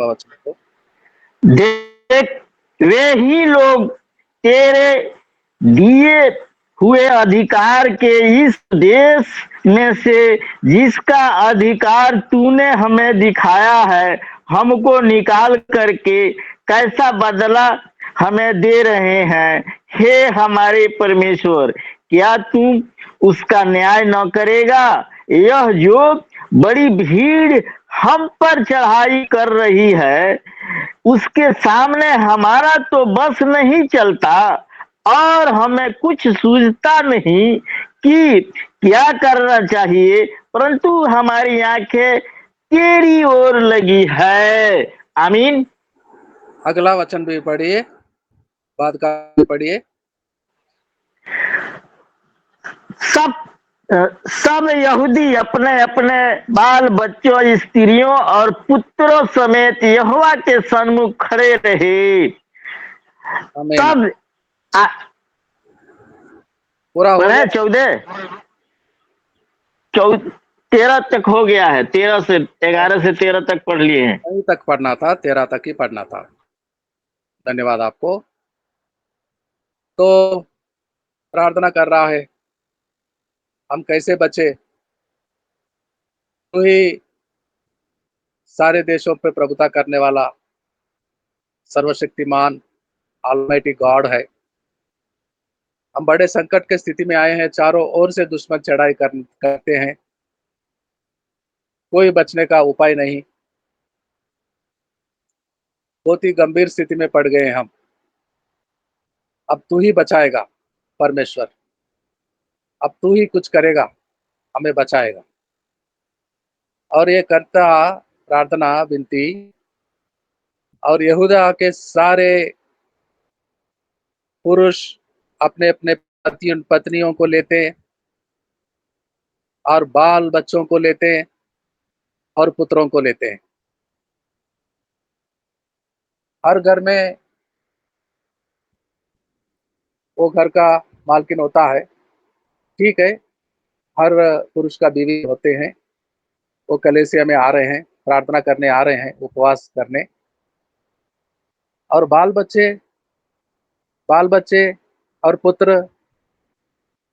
वचन को। देख, वे ही लोग तेरे दिए हुए अधिकार के इस देश में से जिसका अधिकार तूने हमें दिखाया है, हमको निकाल करके कैसा बदला हमें दे रहे हैं। हे हमारे परमेश्वर, क्या तू उसका न्याय न करेगा? यह जो बड़ी भीड़ हम पर चढ़ाई कर रही है, उसके सामने हमारा तो बस नहीं चलता और हमें कुछ सूझता नहीं कि क्या करना चाहिए, परंतु हमारी आंखें तेरी ओर लगी है। आमीन। अगला वचन भी पढ़िए, बाद का भी पढ़िए। सब सब यहूदी अपने अपने बाल बच्चों, स्त्रियों और पुत्रों समेत यहोवा के सन्मुख खड़े रहे। आमीन। तब पूरा हो पढ़े गया। 13 तक हो गया है। 11 से 13 तक पढ़ लिए हैं। वहीं तक पढ़ना था, 13 तक ही पढ़ना था। धन्यवाद आपको। तो प्रार्थना कर रहा है, हम कैसे बचे? तू ही सारे देशों पे प्रभुता करने वाला सर्वशक्तिमान ऑलमाइटी गॉड है। हम बड़े संकट के स्थिति में आए हैं, चारों ओर से दुश्मन चढ़ाई करते हैं, कोई बचने का उपाय नहीं। बहुत ही गंभीर स्थिति में पड़ गए हैं हम। अब तू ही बचाएगा परमेश्वर, अब तू ही कुछ करेगा, हमें बचाएगा। और ये करता प्रार्थना विनती, और यहूदा के सारे पुरुष अपने अपने पत्नियों को लेते हैं और बाल बच्चों को लेते हैं और पुत्रों को लेते हैं। हर घर में वो घर का मालकिन होता है, ठीक है। हर पुरुष का बीवी होते हैं। वो कलीसिया में आ रहे हैं, प्रार्थना करने आ रहे हैं, उपवास करने। और बाल बच्चे और पुत्र।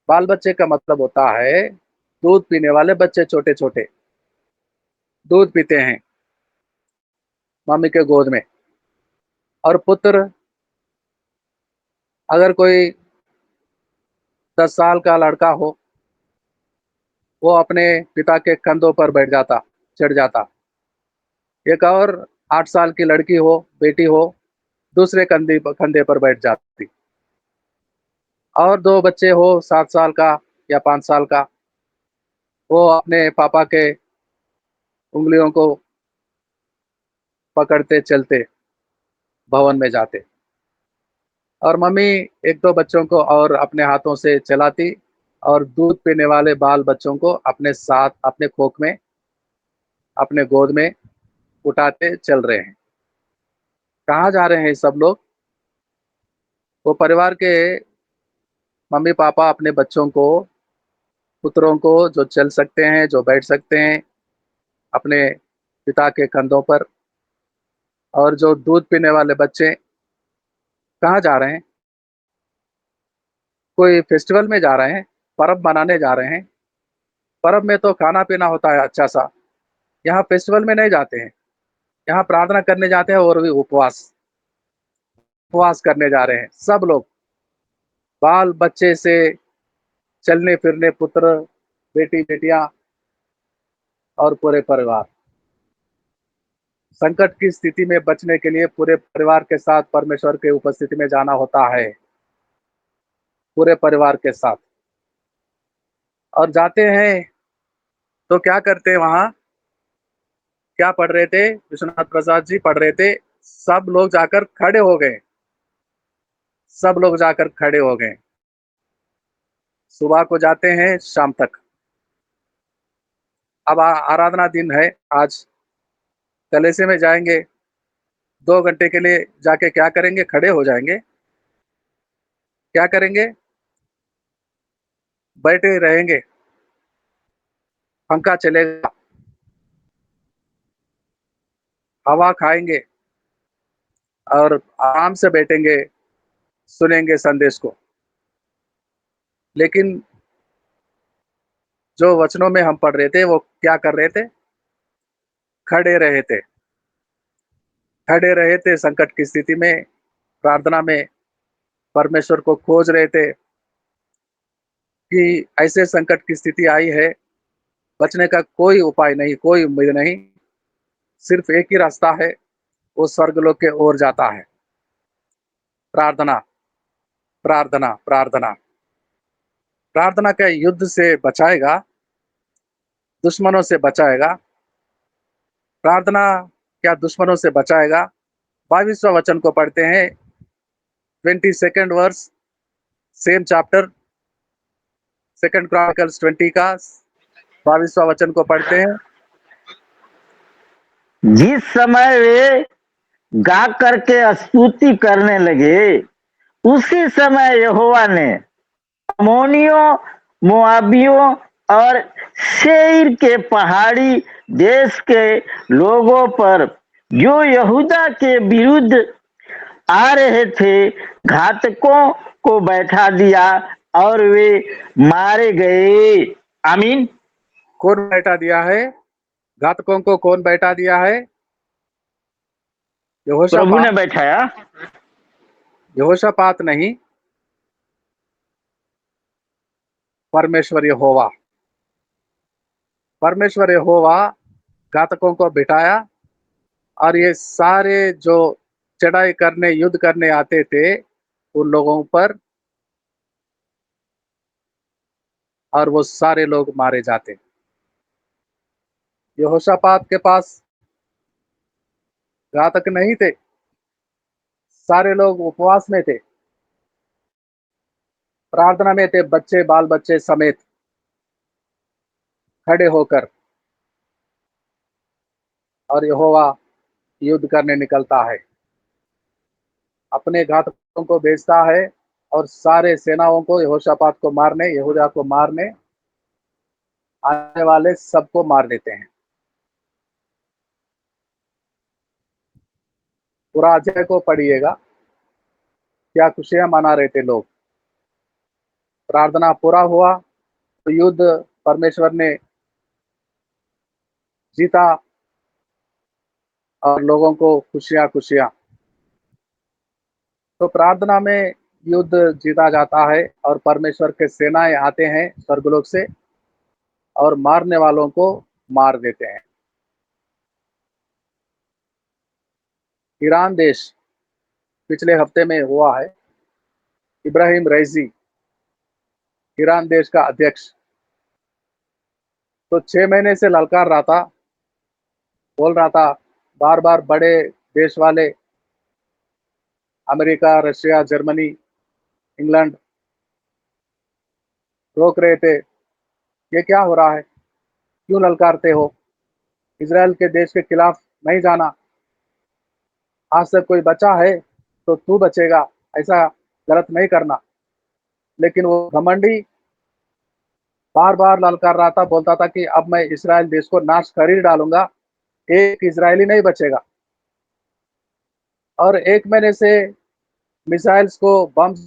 बाल बच्चे का मतलब होता है दूध पीने वाले बच्चे, छोटे छोटे दूध पीते हैं मम्मी के गोद में। और पुत्र, अगर कोई 10 साल का लड़का हो, वो अपने पिता के कंधों पर बैठ जाता, चढ़ जाता। एक और 8 साल की लड़की हो, बेटी हो, दूसरे कंधे पर बैठ जाती। और 2 बच्चे हो, 7 साल का या 5 साल का, वो अपने पापा के उंगलियों को पकड़ते चलते भवन में जाते। और मम्मी 1-2 बच्चों को और अपने हाथों से चलाती और दूध पीने वाले बाल बच्चों को अपने साथ, अपने खोख में, अपने गोद में उठाते चल रहे हैं। कहाँ जा रहे हैं सब लोग? वो परिवार के मम्मी पापा अपने बच्चों को, पुत्रों को, जो चल सकते हैं, जो बैठ सकते हैं, अपने पिता के कंधों पर। और जो दूध पीने वाले बच्चे कहाँ जा रहे हैं? कोई फेस्टिवल में जा रहे हैं, पर्व मनाने जा रहे हैं। पर्व में तो खाना पीना होता है अच्छा सा। यहाँ फेस्टिवल में नहीं जाते हैं, यहाँ प्रार्थना करने जाते हैं, और भी उपवास उपवास करने जा रहे हैं सब लोग, बाल बच्चे से चलने फिरने, पुत्र, बेटी, बेटियां और पूरे परिवार। संकट की स्थिति में बचने के लिए पूरे परिवार के साथ परमेश्वर के उपस्थिति में जाना होता है, पूरे परिवार के साथ। और जाते हैं तो क्या करते हैं वहां? क्या पढ़ रहे थे? विश्वनाथ प्रसाद जी पढ़ रहे थे, सब लोग जाकर खड़े हो गए, सब लोग जाकर खड़े हो गए। सुबह को जाते हैं, शाम तक। अब आराधना दिन है आज, कलेसे में जाएंगे, 2 घंटे के लिए जाके क्या करेंगे? खड़े हो जाएंगे। क्या करेंगे? बैठे रहेंगे, पंखा चलेगा, हवा खाएंगे और आराम से बैठेंगे, सुनेंगे संदेश को। लेकिन जो वचनों में हम पढ़ रहे थे वो क्या कर रहे थे? खड़े रहे थे। खड़े रहे थे संकट की स्थिति में, प्रार्थना में परमेश्वर को खोज रहे थे कि ऐसे संकट की स्थिति आई है, बचने का कोई उपाय नहीं, कोई उम्मीद नहीं, सिर्फ एक ही रास्ता है, वो स्वर्गलोक के ओर जाता है। प्रार्थना, प्रार्थना, प्रार्थना। प्रार्थना का युद्ध से बचाएगा, दुश्मनों से बचाएगा। प्रार्थना क्या दुश्मनों से बचाएगा? 22वां वचन को पढ़ते हैं, 22nd verse, same chapter, second Chronicles 20 का 22वां वचन को पढ़ते हैं। जिस समय वे गा करके स्तुति करने लगे, उसी समय यहोवा ने अम्मोनियों, मोआबियों और सेईर के पहाड़ी देश के लोगों पर, जो यहूदा के विरुद्ध आ रहे थे, घातकों को बैठा दिया और वे मारे गए। आमीन। कौन बैठा दिया है? घातकों को कौन बैठा दिया है? प्रभु ने यहोशापात। बैठाया। यहोशापात नहीं, परमेश्वर यहोवा। परमेश्वर यहोवा घातकों को बिठाया और ये सारे जो चढ़ाई करने, युद्ध करने आते थे उन लोगों पर, और वो सारे लोग मारे जाते। यहोशापात के पास घातक नहीं थे, सारे लोग उपवास में थे, प्रार्थना में थे, बच्चे, बाल बच्चे समेत खड़े होकर, और यहोवा युद्ध करने निकलता है, अपने घातकों को भेजता है और सारे सेनाओं को यहोशापात को मारने, यहूदा को मारने आने वाले सबको मार देते हैं। पूरा अध्याय को पढ़िएगा, क्या खुशियां मना रहे थे लोग। प्रार्थना पूरा हुआ तो युद्ध परमेश्वर ने जीता और लोगों को खुशियां खुशियां। तो प्रार्थना में युद्ध जीता जाता है और परमेश्वर के सेनाएं आते हैं स्वर्गलोक से और मारने वालों को मार देते हैं। ईरान देश पिछले हफ्ते में हुआ है। इब्राहिम रईसी, ईरान देश का अध्यक्ष, तो 6 महीने से ललकार रहा था, बोल रहा था बार बार, बड़े देश वाले अमेरिका, रशिया, जर्मनी, इंग्लैंड रोक रहे थे, ये क्या हो रहा है, क्यों ललकारते हो, इजराइल के देश के खिलाफ नहीं जाना, आज तक कोई बचा है तो तू बचेगा, ऐसा गलत नहीं करना। लेकिन वो घमंडी बार बार ललकार रहा था, बोलता था कि अब मैं इजराइल देश को नाश कर ही डालूंगा, एक इजरायली नहीं बचेगा। और 1 महीने से मिसाइल्स को, बम्स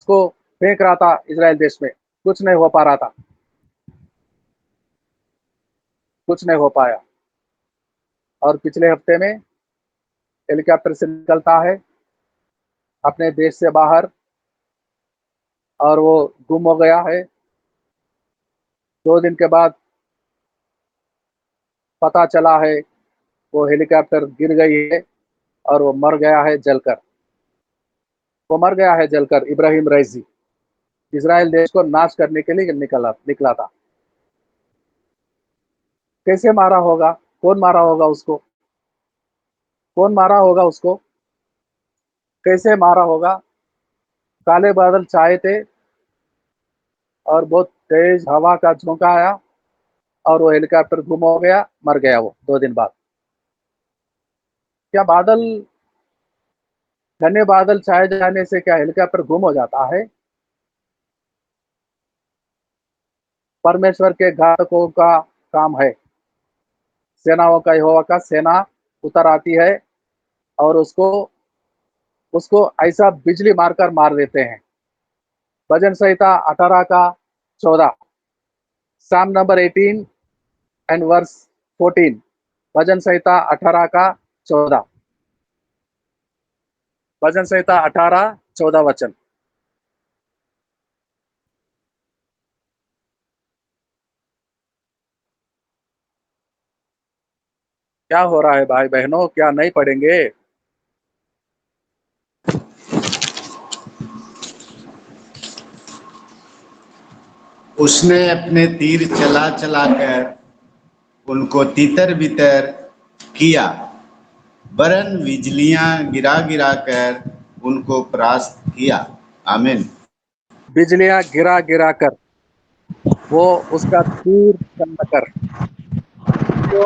को फेंक रहा था इजराइल देश में, कुछ नहीं हो पा रहा था, कुछ नहीं हो पाया। और पिछले हफ्ते में हेलीकॉप्टर से निकलता है अपने देश से बाहर और वो गुम हो गया है। 2 दिन के बाद पता चला है वो हेलीकॉप्टर गिर गई है और वो मर गया है जलकर। वो मर गया है जलकर। इब्राहिम रईसी इजराइल देश को नाश करने के लिए निकला निकला था। कैसे मारा होगा? कौन मारा होगा उसको? कौन मारा होगा उसको? कैसे मारा होगा? काले बादल छाए थे और बहुत तेज हवा का झोंका आया और वो हेलीकॉप्टर गुम हो गया, मर गया वो 2 दिन बाद। क्या बादल, घने बादल छाए जाने से क्या हेलीकॉप्टर गुम हो जाता है? परमेश्वर के घातकों का काम है सेनाओं का यहोवा का सेना उतर आती है और उसको उसको ऐसा बिजली मारकर मार देते हैं। भजन संहिता 18 का 14, साम नंबर 18 एंड वर्स 14। भजन संहिता 18 का 14। भजन संहिता 18 14 वचन। क्या हो रहा है भाई बहनों, क्या नहीं पढ़ेंगे? उसने अपने तीर चला चला कर उनको तितर बितर किया, वरन बिजलियां गिरा गिरा कर उनको परास्त किया। आमीन। बिजलियां गिरा गिरा कर, वो उसका तीर चला कर, वो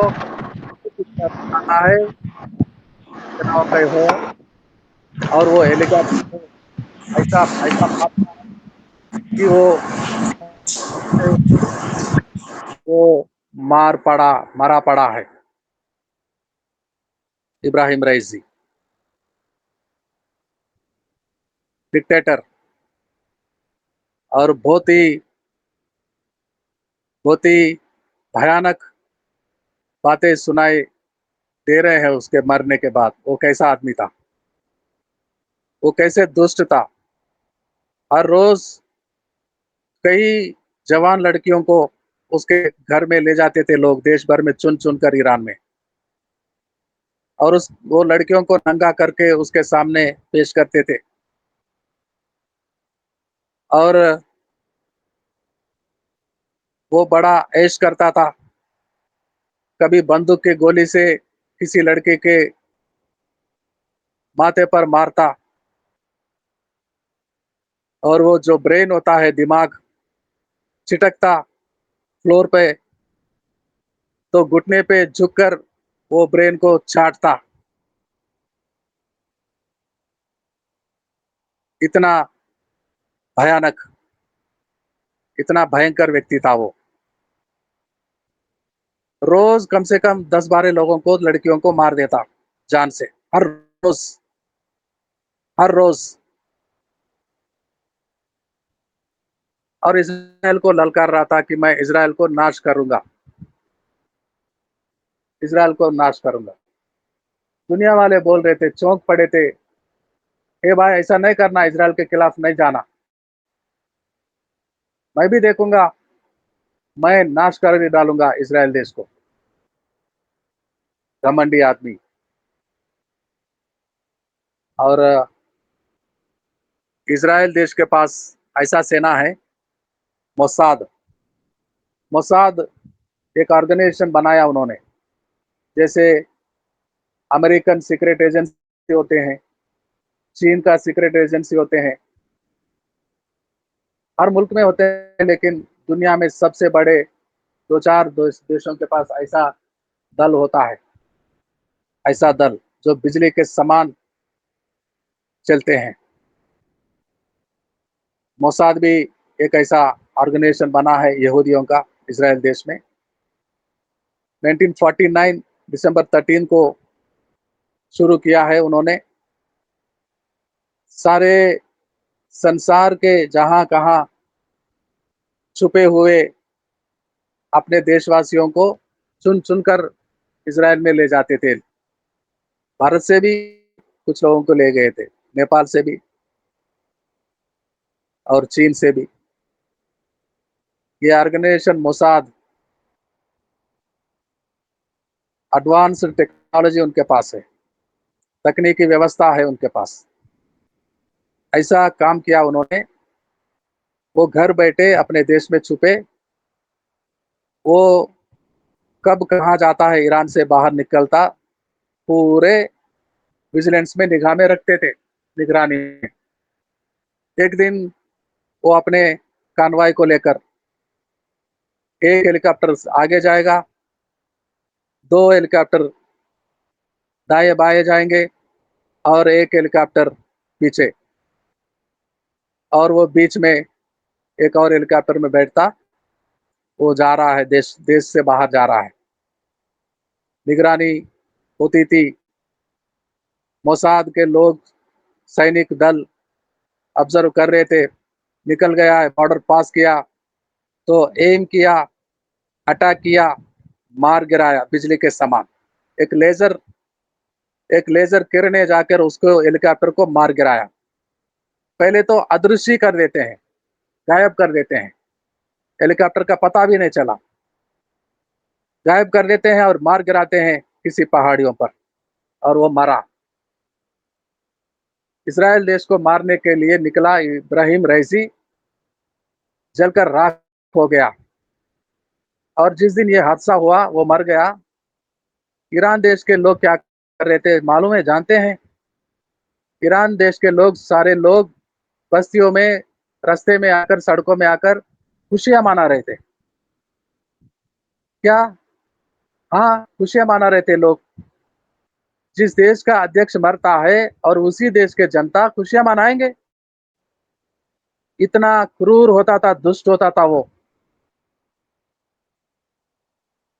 आता है सेनाओं का यहोवा, और वो हेलीकॉप्टर को ऐसा ऐसा मारता है कि वो मरा पड़ा है। इब्राहिम रईसी, डिक्टेटर, और बहुत ही भयानक बातें सुनाई दे रहे हैं उसके मरने के बाद। वो कैसा आदमी था, वो कैसे दुष्ट था। हर रोज कई जवान लड़कियों को उसके घर में ले जाते थे लोग, देश भर में चुन चुन कर ईरान में, और उस वो लड़कियों को नंगा करके उसके सामने पेश करते थे। और वो बड़ा ऐश करता था, कभी बंदूक की गोली से किसी लड़के के माथे पर मारता, और वो जो ब्रेन होता है, दिमाग, छिटकता फ्लोर पे, तो घुटने पे झुककर वो ब्रेन को छाटता। इतना भयानक, इतना भयंकर व्यक्ति था वो। रोज कम से कम 10-12 लोगों को, लड़कियों को मार देता जान से, हर रोज, हर रोज। और इजराइल को ललकार रहा था कि मैं इजराइल को नाश करूंगा, इजराइल को नाश करूंगा। दुनिया वाले बोल रहे थे, चौंक पड़े थे, हे भाई ऐसा नहीं करना, इजराइल के खिलाफ नहीं जाना, मैं भी देखूंगा, मैं नाश कर डालूंगा इजराइल देश को। घमंडी आदमी। और इजराइल देश के पास ऐसा सेना है, मोसाद। मोसाद एक ऑर्गेनाइजेशन बनाया उन्होंने, जैसे अमेरिकन सीक्रेट एजेंसी होते हैं, चीन का सीक्रेट एजेंसी होते हैं, हर मुल्क में होते हैं, लेकिन दुनिया में सबसे बड़े दो चार देशों के पास ऐसा दल होता है, ऐसा दल जो बिजली के समान चलते हैं। मोसाद भी एक ऐसा ऑर्गेनाइजेशन बना है यहूदियों का, इसराइल देश में। 1949 दिसंबर 13 को शुरू किया है उन्होंने। सारे संसार के जहां कहां छुपे हुए अपने देशवासियों को चुन चुनकर इसराइल में ले जाते थे। भारत से भी कुछ लोगों को ले गए थे, नेपाल से भी और चीन से भी। ये ऑर्गेनाइजेशन मोसाद, एडवांस्ड टेक्नोलॉजी उनके पास है, तकनीकी व्यवस्था है उनके पास। ऐसा काम किया उन्होंने। वो घर बैठे अपने देश में छुपे, वो कब कहाँ जाता है, ईरान से बाहर निकलता, पूरे विजिलेंस में निगाह में रखते थे, निगरानी में। एक दिन वो अपने कानवाई को लेकर, एक हेलीकॉप्टर आगे जाएगा, दो हेलीकॉप्टर दाएं बाएं जाएंगे, और एक हेलीकॉप्टर पीछे, और वो बीच में एक और हेलीकॉप्टर में बैठता। वो जा रहा है, देश देश से बाहर जा रहा है। निगरानी होती थी। मोसाद के लोग, सैनिक दल ऑब्जर्व कर रहे थे। निकल गया है, बॉर्डर पास किया तो एम किया, अटैक किया, मार गिराया बिजली के समान। एक लेजर एक लेजर किरण ने जाकर उसको हेलीकॉप्टर को मार गिराया। पहले तो अदृश्य कर देते हैं, गायब कर देते हैं, हेलीकॉप्टर का पता भी नहीं चला, गायब कर देते हैं और मार गिराते हैं किसी पहाड़ियों पर, और वो मरा। इसराइल देश को मारने के लिए निकला इब्राहिम रईसी जलकर राख हो गया। और जिस दिन ये हादसा हुआ वो मर गया। ईरान देश के लोग क्या कर रहे थे मालूम है, जानते हैं? ईरान देश के लोग, सारे लोग बस्तियों में, रास्ते में आकर, सड़कों में आकर खुशियां मना रहे थे। क्या? हाँ, खुशियां मना रहे थे लोग। जिस देश का अध्यक्ष मरता है और उसी देश के जनता खुशियां मनाएंगे? इतना क्रूर होता था, दुष्ट होता था वो।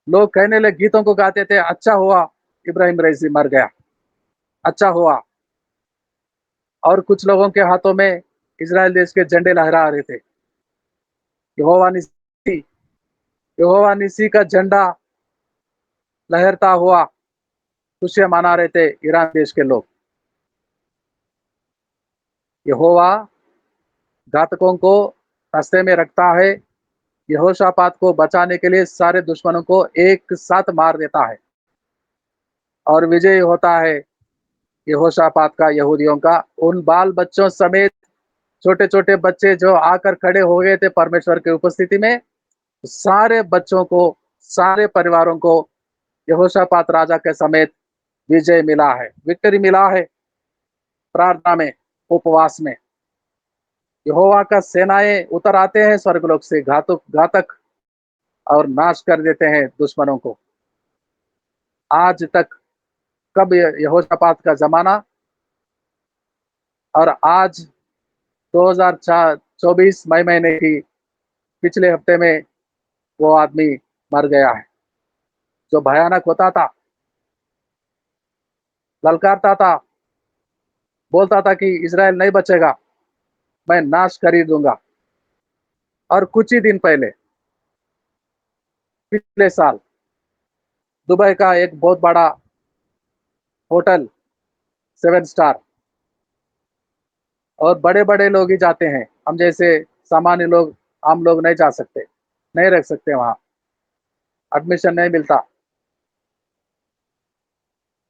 लोग कहने लगे, गीतों को गाते थे, अच्छा हुआ इब्राहिम रईसी मर गया, अच्छा हुआ। और कुछ लोगों के हाथों में इजराइल देश के झंडे लहरा रहे थे। यहोवा निसी, यहोवा निसी का झंडा लहरता हुआ खुशियां मना रहे थे ईरान देश के लोग। यहोवा घातकों को रास्ते में रखता है, यहोशापात को बचाने के लिए सारे दुश्मनों को एक साथ मार देता है, और विजय होता है यहोशापात का, यहूदियों का। उन बाल बच्चों समेत, छोटे छोटे बच्चे जो आकर खड़े हो गए थे परमेश्वर की उपस्थिति में, सारे बच्चों को, सारे परिवारों को यहोशापात राजा के समेत विजय मिला है, विक्ट्री मिला है। प्रार्थना में, उपवास में यहोवा का सेनाएं उतर आते हैं स्वर्गलोक से, घातक घातक, और नाश कर देते हैं दुश्मनों को। आज तक, कब यहोशापात का जमाना, और आज 2024 मई महीने की पिछले हफ्ते में वो आदमी मर गया है, जो भयानक होता था, ललकारता था, बोलता था कि इज़राइल नहीं बचेगा, मैं नाश कर ही दूंगा। और कुछ ही दिन पहले, पिछले साल, दुबई का एक बहुत बड़ा होटल, 7 स्टार, और बड़े बड़े लोग ही जाते हैं, हम जैसे सामान्य लोग, आम लोग नहीं जा सकते, नहीं रह सकते, वहां एडमिशन नहीं मिलता।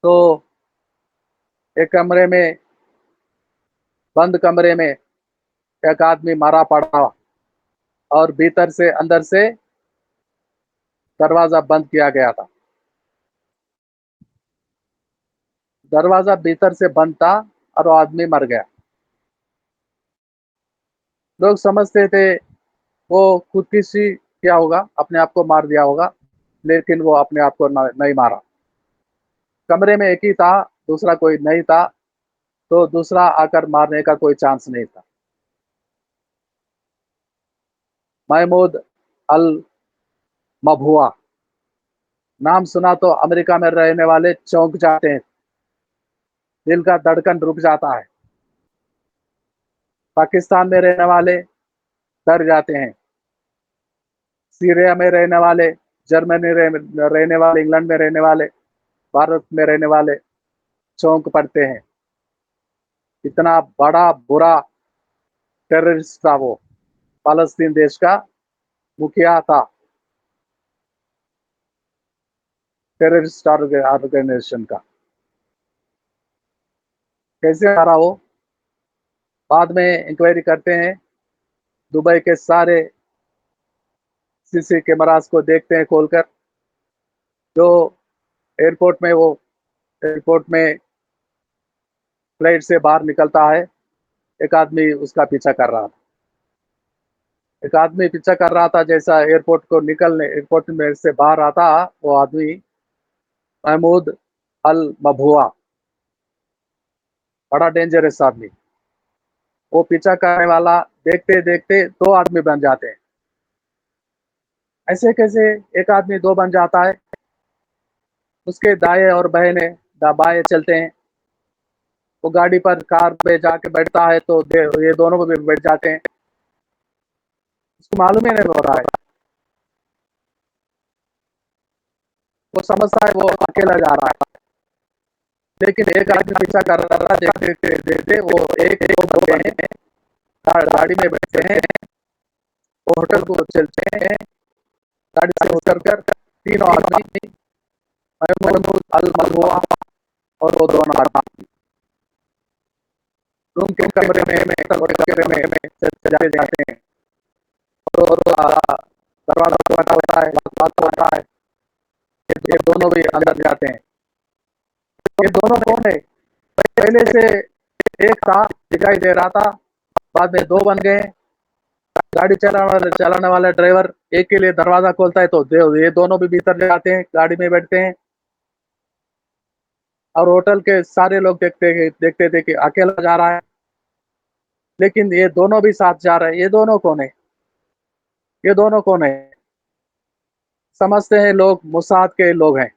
तो एक कमरे में, बंद कमरे में एक आदमी मारा पड़ा, और भीतर से, अंदर से दरवाजा बंद किया गया था। दरवाजा भीतर से बंद था और वो आदमी मर गया। लोग समझते थे वो खुदकुशी किया होगा, अपने आप को मार दिया होगा, लेकिन वो अपने आप को नहीं मारा। कमरे में एक ही था, दूसरा कोई नहीं था, तो दूसरा आकर मारने का कोई चांस नहीं था। महमूद अल मबहुआ नाम सुना तो अमेरिका में रहने वाले चौंक जाते हैं, दिल का धड़कन रुक जाता है। पाकिस्तान में रहने वाले डर जाते हैं, सीरिया में रहने वाले, जर्मनी रहने वाले, इंग्लैंड में रहने वाले, भारत में रहने वाले चौंक पड़ते हैं। इतना बड़ा बुरा टेररिस्ट था वो, फालस्तीन देश का मुखिया था, टेररिस्ट ऑर्गेनाइजेशन का। कैसे मारा वो? बाद में इंक्वायरी करते हैं, दुबई के सारे सीसी कैमरास को देखते हैं खोलकर। जो एयरपोर्ट में, वो एयरपोर्ट में फ्लाइट से बाहर निकलता है, एक आदमी उसका पीछा कर रहा था। एक आदमी पीछा कर रहा था, जैसा एयरपोर्ट को निकलने, एयरपोर्ट में से बाहर आता, वो आदमी महमूद अल मबहुआ, बड़ा डेंजरस आदमी। वो पीछा करने वाला, देखते देखते 2 आदमी बन जाते हैं। ऐसे कैसे एक आदमी 2 बन जाता है? उसके दाएं और बहने बाएं चलते हैं। वो गाड़ी पर कार पे जाके बैठता है तो ये दोनों भी बैठ जाते हैं। उसको मालूम ही नहीं हो रहा है, वो समझता है वो अकेला जा रहा है। लेकिन एक आदमी पीछा कर रहा था, देखते देखते देखते वो एक एक दो बंदे हैं, गाड़ी में बैठते हैं, वो होटल को चलते हैं। गाड़ी से उतर कर तीनों आदमी, महमूद, अल मलहुआ और वो दोनों आदमी रूम के कमरे में चले जाते हैं। और दरवाजा बंद होता है, लॉक होता है। ये दोनों भी अंदर जाते हैं। ये दोनों कौन है? पहले से एक था, दिखाई दे रहा था, बाद में दो बन गए। गाड़ी चलाने वाला ड्राइवर एक के लिए दरवाजा खोलता है तो ये दोनों भी भीतर जाते हैं, गाड़ी में बैठते हैं। और होटल के सारे लोग देखते थे कि अकेला जा रहा है, लेकिन ये दोनों भी साथ जा रहे हैं। ये दोनों कौन है? ये दोनों कौन है? समझते हैं लोग मोसाद के लोग हैं,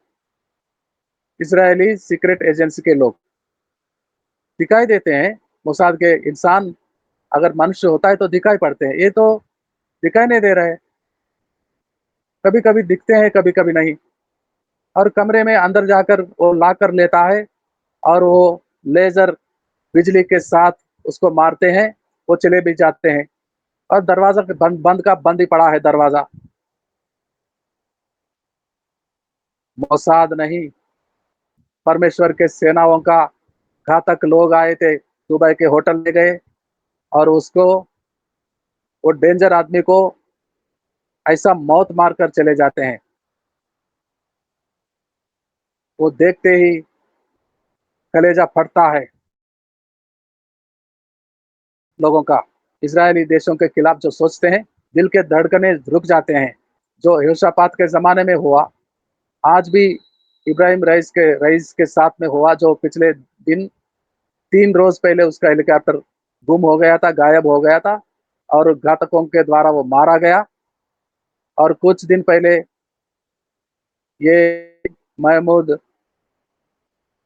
इजरायली सीक्रेट एजेंसी के लोग। दिखाई देते हैं मोसाद के इंसान, अगर मनुष्य होता है तो दिखाई पड़ते हैं, ये तो दिखाई नहीं दे रहे। कभी कभी दिखते हैं, कभी कभी नहीं। और कमरे में अंदर जाकर वो ला कर लेता है और वो लेजर बिजली के साथ उसको मारते हैं, वो चले भी जाते हैं। और दरवाजा बंद बंद का बंद ही पड़ा है दरवाजा। मोसाद नहीं, परमेश्वर के सेनाओं का घातक लोग आए थे, दुबई के होटल में गए और उसको, वो डेंजर आदमी को ऐसा मौत मार कर चले जाते हैं। वो देखते ही कलेजा फटता है लोगों का। इजरायली देशों के खिलाफ जो सोचते हैं, दिल के धड़कने रुक जाते हैं। जो यहोशापात के जमाने में हुआ, आज भी इब्राहिम रईस के साथ में हुआ, जो पिछले दिन 3 रोज पहले उसका हेलीकॉप्टर गुम हो गया था, गायब हो गया था और घातकों के द्वारा वो मारा गया। और कुछ दिन पहले ये महमूद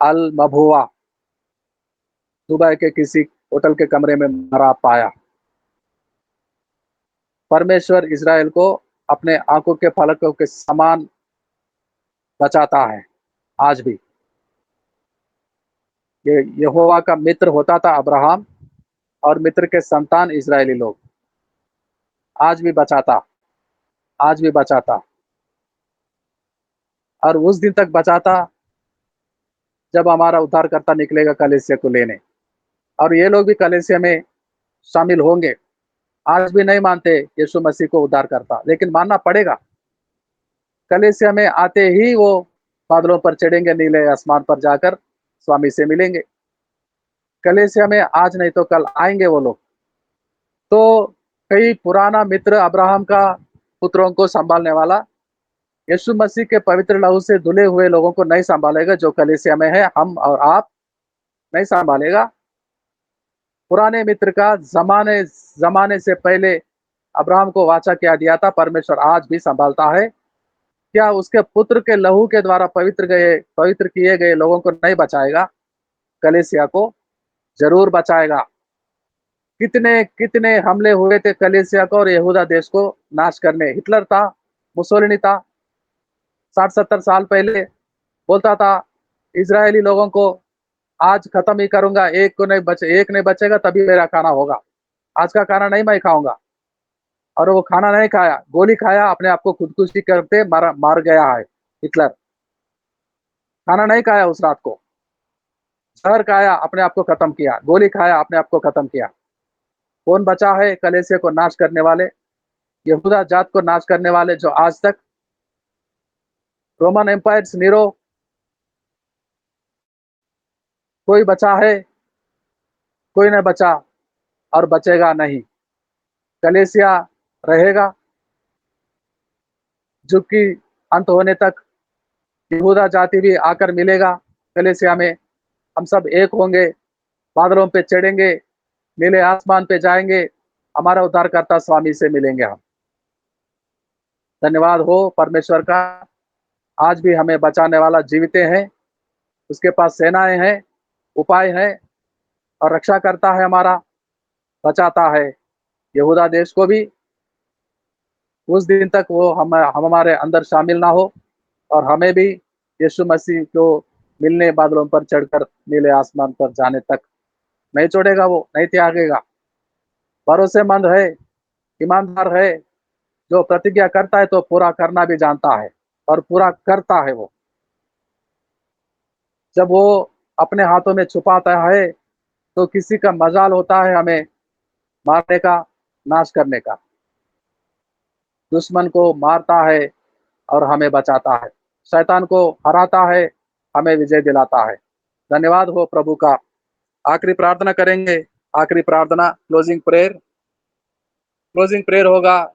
अल मबहुआ दुबई के किसी होटल के कमरे में मरा पाया। परमेश्वर इज़राइल को अपने आंखों के पलकों के समान बचाता है आज भी। ये यहोवा का मित्र होता था अब्राहम, और मित्र के संतान इज़राइली लोग। आज भी बचाता, आज भी बचाता, और उस दिन तक बचाता जब हमारा उद्धारकर्ता निकलेगा कलीसिया को लेने। और ये लोग भी कलीसिया में शामिल होंगे। आज भी नहीं मानते यीशु मसीह को उद्धार करता, लेकिन मानना पड़ेगा। कलीसिया में आते ही वो बादलों पर चढ़ेंगे, नीले आसमान पर जाकर स्वामी से मिलेंगे। कलीसिया में आज नहीं तो कल आएंगे वो लोग। तो कई पुराना मित्र अब्राहम का पुत्रों को संभालने वाला यीशु मसीह के पवित्र लहू से धुले हुए लोगों को नहीं संभालेगा। जो कलीसिया में है, हम और आप, नहीं संभालेगा। पुराने मित्र का जमाने जमाने से पहले अब्राहम को वाचा क्या दिया था, परमेश्वर आज भी संभालता है। क्या उसके पुत्र के लहू के द्वारा पवित्र किए गए लोगों को नहीं बचाएगा? कलीसिया को जरूर बचाएगा। कितने कितने हमले हुए थे कलीसिया को और यहूदा देश को नाश करने। हिटलर था, मुसोलिनी था, 60-70 साल पहले बोलता था इजरायली लोगों को आज खत्म ही करूंगा, एक नहीं बचेगा तभी मेरा खाना होगा। आज का खाना नहीं मैं खाऊंगा। और वो खाना नहीं खाया, गोली खाया, अपने आप को खुदकुशी करते मार गया है हिटलर। खाना नहीं खाया उस रात को, जहर खाया, अपने आप को खत्म किया, गोली खाया, अपने आप को खत्म किया। कौन बचा है कलीसिया को नाश करने वाले, यहूदा जात को नाश करने वाले, जो आज तक रोमन एम्पायर, नीरो, कोई बचा है? कोई नहीं बचा और बचेगा नहीं। कलीसिया रहेगा जो कि अंत होने तक। यहूदा जाति भी आकर मिलेगा कलीसिया में। हम सब एक होंगे, बादलों पे चढ़ेंगे, नीले आसमान पे जाएंगे, हमारा उद्धारकर्ता स्वामी से मिलेंगे हम। धन्यवाद हो परमेश्वर का आज भी हमें बचाने वाला जीवित है, उसके पास सेनाएं हैं, उपाय हैं और रक्षा करता है, हमारा बचाता है यहूदा देश को भी। उस दिन तक वो हम हमारे अंदर शामिल ना हो और हमें भी यीशु मसीह को मिलने बादलों पर चढ़कर नीले आसमान पर जाने तक नहीं छोड़ेगा, वो नहीं त्यागेगा। भरोसेमंद है, ईमानदार है, जो प्रतिज्ञा करता है तो पूरा करना भी जानता है और पूरा करता है वो। जब वो अपने हाथों में छुपाता है तो किसी का मजाल होता है हमें मारने का, नाश करने का। दुश्मन को मारता है और हमें बचाता है, शैतान को हराता है, हमें विजय दिलाता है। धन्यवाद हो प्रभु का। आखिरी प्रार्थना करेंगे, आखिरी प्रार्थना, क्लोजिंग प्रेयर होगा।